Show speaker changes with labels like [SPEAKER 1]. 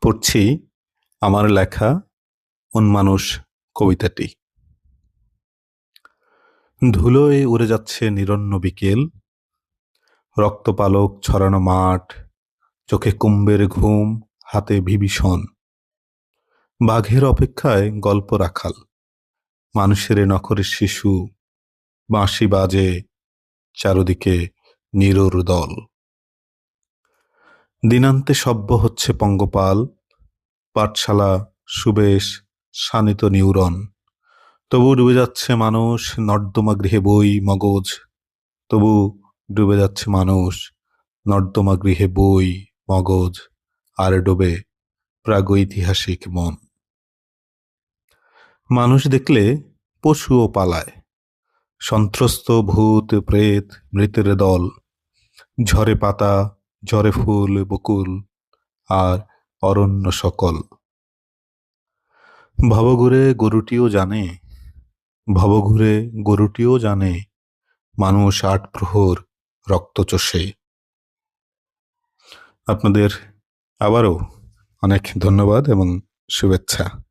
[SPEAKER 1] পড়ছি আমার লেখা "উনমানুষ" কবিতাটি। ধুলোয় উড়ে যাচ্ছে নিরন্ন বিকেল, রক্তপালক ছড়ানো মাঠ, চোখে কুম্ভের ঘুম, হাতে বিভীষণ। বাঘের অপেক্ষায় গল্প রাখাল, মানুষের নখরের শিশু, বাঁশি বাজে চারদিকে নিরোর দল। দিনান্তে সভ্য হচ্ছে পঙ্গপাল, পাঠশালা সুবেশ শানিত নিউরন। তবু ডুবে যাচ্ছে মানুষ, নর্দমা গৃহে বই মগজ। তবু ডুবে যাচ্ছে মানুষ, নর্দমা গৃহে বই মগজ, আর ডোবে প্রাগৈতিহাসিক মন। মানুষ দেখলে পশুও পালায়, সন্ত্রস্ত ভূত প্রেত মৃতের দল। ঝরে পাতা, ঝরে ফুল বকুল, আর অরণ্য সকল। ভবঘুরে গরুটিও জানে, ভবঘুরে গরুটিও জানে, মানুষ আট প্রহর রক্ত চোষে। আপনাদের আবারও অনেক ধন্যবাদ এবং শুভেচ্ছা।